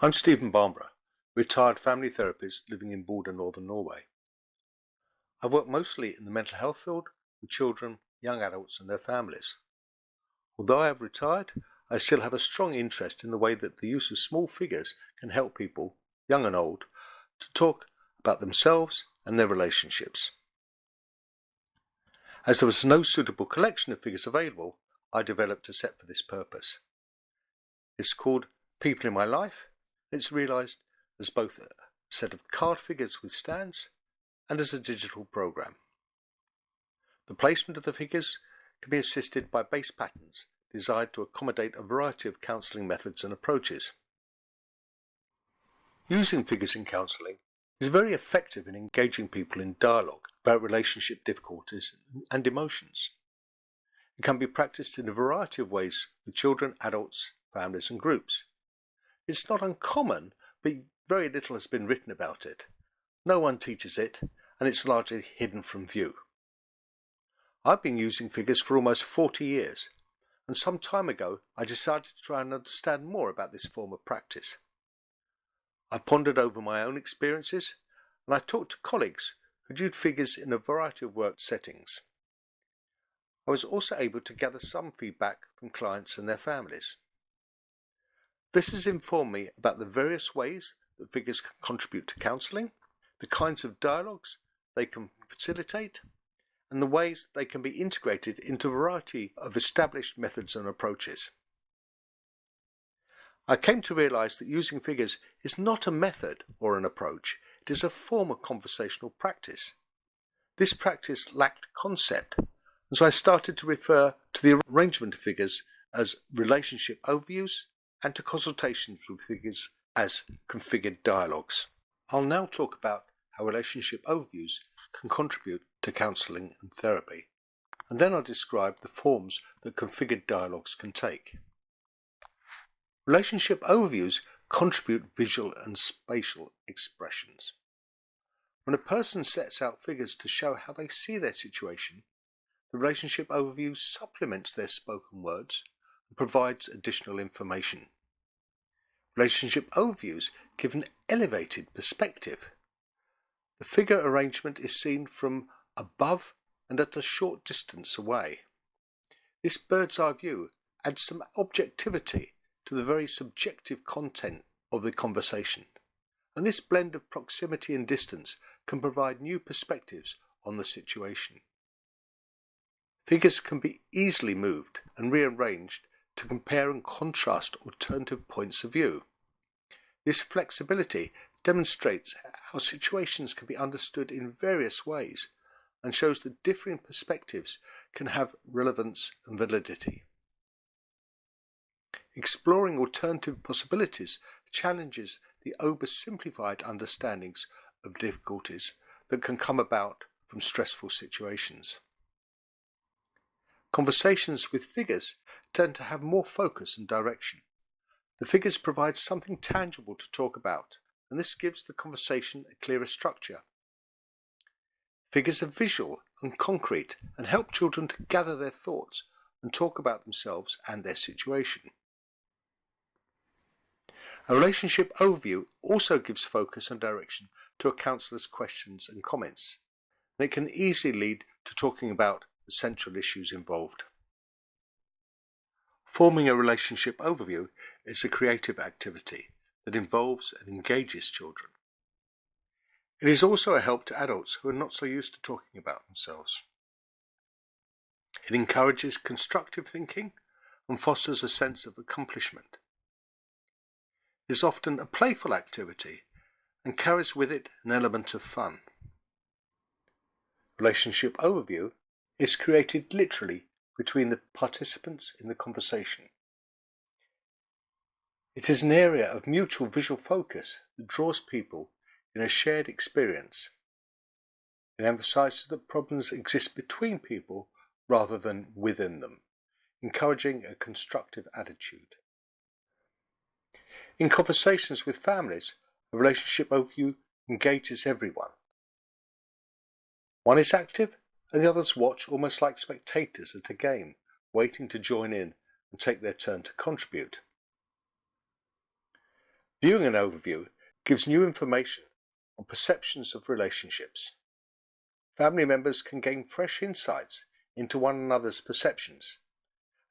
I'm Stephen Barbara, retired family therapist living in Border, northern Norway. I've worked mostly in the mental health field with children, young adults and their families. Although I have retired, I still have a strong interest in the way that the use of small figures can help people, young and old, to talk about themselves and their relationships. As there was no suitable collection of figures available, I developed a set for this purpose. It's called People in My Life. It's realised as both a set of card figures with stands and as a digital program. The placement of the figures can be assisted by base patterns designed to accommodate a variety of counselling methods and approaches. Using figures in counselling is very effective in engaging people in dialogue about relationship difficulties and emotions. It can be practiced in a variety of ways with children, adults, families and groups. It's not uncommon, but very little has been written about it. No one teaches it, and it's largely hidden from view. I've been using figures for almost 40 years, and some time ago I decided to try and understand more about this form of practice. I pondered over my own experiences, and I talked to colleagues who used figures in a variety of work settings. I was also able to gather some feedback from clients and their families. This has informed me about the various ways that figures can contribute to counselling, the kinds of dialogues they can facilitate, and the ways they can be integrated into a variety of established methods and approaches. I came to realise that using figures is not a method or an approach, it is a form of conversational practice. This practice lacked concept, and so I started to refer to the arrangement of figures as relationship overviews and to consultations with figures as configured dialogues. I'll now talk about how relationship overviews can contribute to counselling and therapy, and then I'll describe the forms that configured dialogues can take. Relationship overviews contribute visual and spatial expressions. When a person sets out figures to show how they see their situation, the relationship overview supplements their spoken words and provides additional information. Relationship overviews give an elevated perspective. The figure arrangement is seen from above and at a short distance away. This bird's eye view adds some objectivity to the very subjective content of the conversation, and this blend of proximity and distance can provide new perspectives on the situation. Figures can be easily moved and rearranged to compare and contrast alternative points of view. This flexibility demonstrates how situations can be understood in various ways and shows that differing perspectives can have relevance and validity. Exploring alternative possibilities challenges the oversimplified understandings of difficulties that can come about from stressful situations. Conversations with figures tend to have more focus and direction. The figures provide something tangible to talk about, and this gives the conversation a clearer structure. Figures are visual and concrete and help children to gather their thoughts and talk about themselves and their situation. A relationship overview also gives focus and direction to a counsellor's questions and comments, and it can easily lead to talking about the central issues involved. Forming a relationship overview is a creative activity that involves and engages children. It is also a help to adults who are not so used to talking about themselves. It encourages constructive thinking and fosters a sense of accomplishment. It is often a playful activity and carries with it an element of fun. Relationship overview is created literally between the participants in the conversation. It is an area of mutual visual focus that draws people in a shared experience. It emphasizes that problems exist between people rather than within them, encouraging a constructive attitude. In conversations with families, a relationship overview engages everyone. One is active and the others watch almost like spectators at a game, waiting to join in and take their turn to contribute. Viewing an overview gives new information on perceptions of relationships. Family members can gain fresh insights into one another's perceptions.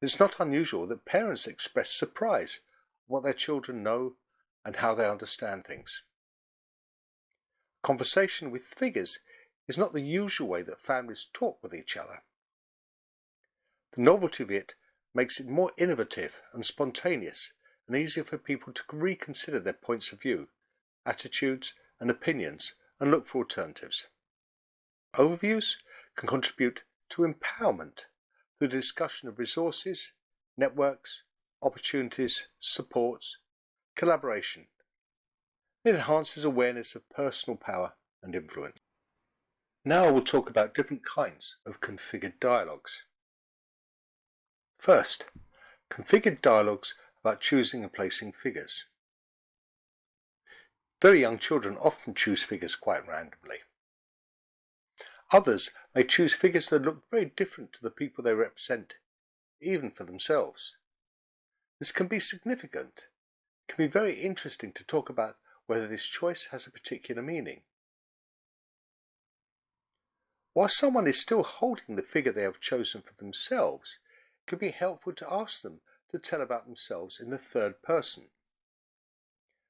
It's not unusual that parents express surprise at what their children know and how they understand things. Conversation with figures is not the usual way that families talk with each other. The novelty of it makes it more innovative and spontaneous and easier for people to reconsider their points of view, attitudes and opinions and look for alternatives. Overviews can contribute to empowerment through the discussion of resources, networks, opportunities, supports, collaboration. It enhances awareness of personal power and influence. Now I will talk about different kinds of configured dialogues. First, configured dialogues about choosing and placing figures. Very young children often choose figures quite randomly. Others may choose figures that look very different to the people they represent, even for themselves. This can be significant. It can be very interesting to talk about whether this choice has a particular meaning. While someone is still holding the figure they have chosen for themselves, it can be helpful to ask them to tell about themselves in the third person.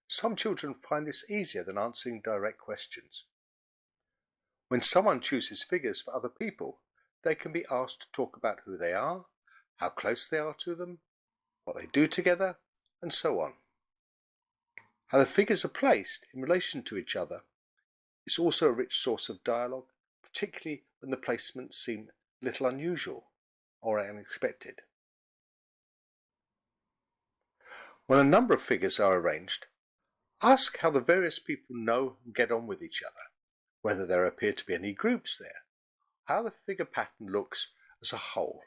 Some children find this easier than answering direct questions. When someone chooses figures for other people, they can be asked to talk about who they are, how close they are to them, what they do together, and so on. How the figures are placed in relation to each other is also a rich source of dialogue, particularly when the placements seem a little unusual or unexpected. When a number of figures are arranged, ask how the various people know and get on with each other, whether there appear to be any groups there, how the figure pattern looks as a whole.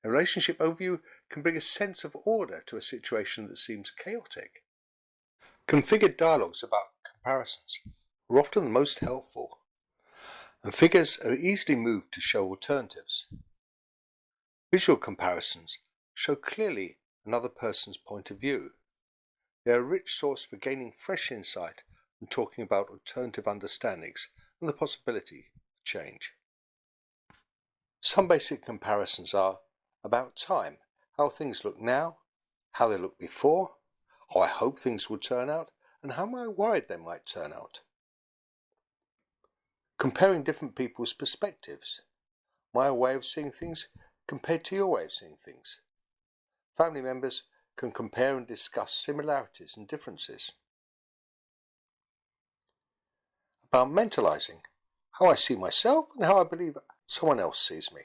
A relationship overview can bring a sense of order to a situation that seems chaotic. Configured dialogues about comparisons are often the most helpful, and figures are easily moved to show alternatives. Visual comparisons show clearly another person's point of view. They are a rich source for gaining fresh insight and talking about alternative understandings and the possibility of change. Some basic comparisons are about time, how things look now, how they looked before, how I hope things will turn out, and how am I worried they might turn out. Comparing different people's perspectives, my way of seeing things compared to your way of seeing things. Family members can compare and discuss similarities and differences. About mentalizing, how I see myself and how I believe someone else sees me.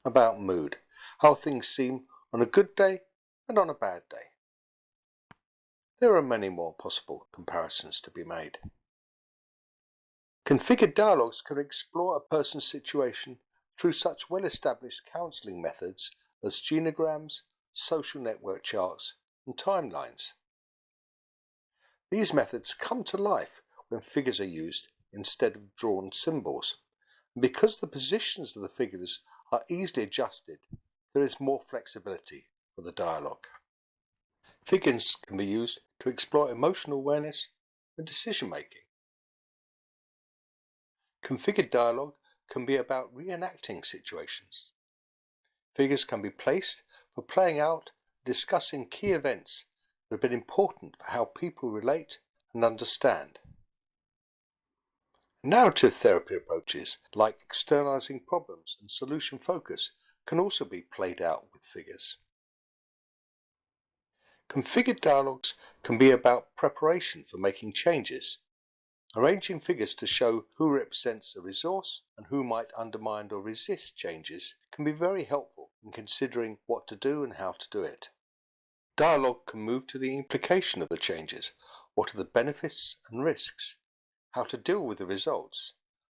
About mood, how things seem on a good day and on a bad day. There are many more possible comparisons to be made. Configured dialogues can explore a person's situation through such well-established counseling methods as genograms, social network charts, and timelines. These methods come to life when figures are used instead of drawn symbols. And because the positions of the figures are easily adjusted, there is more flexibility for the dialogue. Figures can be used to explore emotional awareness and decision making. Configured dialogue can be about reenacting situations. Figures can be placed for playing out, discussing key events that have been important for how people relate and understand. Narrative therapy approaches, like externalizing problems and solution focus, can also be played out with figures. Configured dialogues can be about preparation for making changes. Arranging figures to show who represents a resource and who might undermine or resist changes can be very helpful in considering what to do and how to do it. Dialogue can move to the implication of the changes. What are the benefits and risks? How to deal with the results?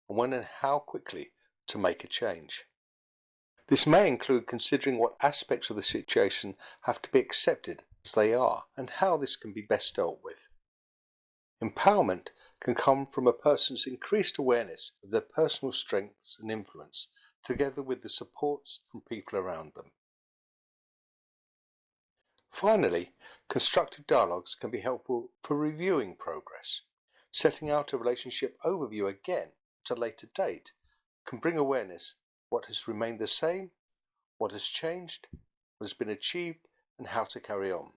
And when and how quickly to make a change. This may include considering what aspects of the situation have to be accepted as they are and how this can be best dealt with. Empowerment can come from a person's increased awareness of their personal strengths and influence, together with the supports from people around them. Finally, constructive dialogues can be helpful for reviewing progress. Setting out a relationship overview again at a later date can bring awareness what has remained the same, what has changed, what has been achieved, and how to carry on.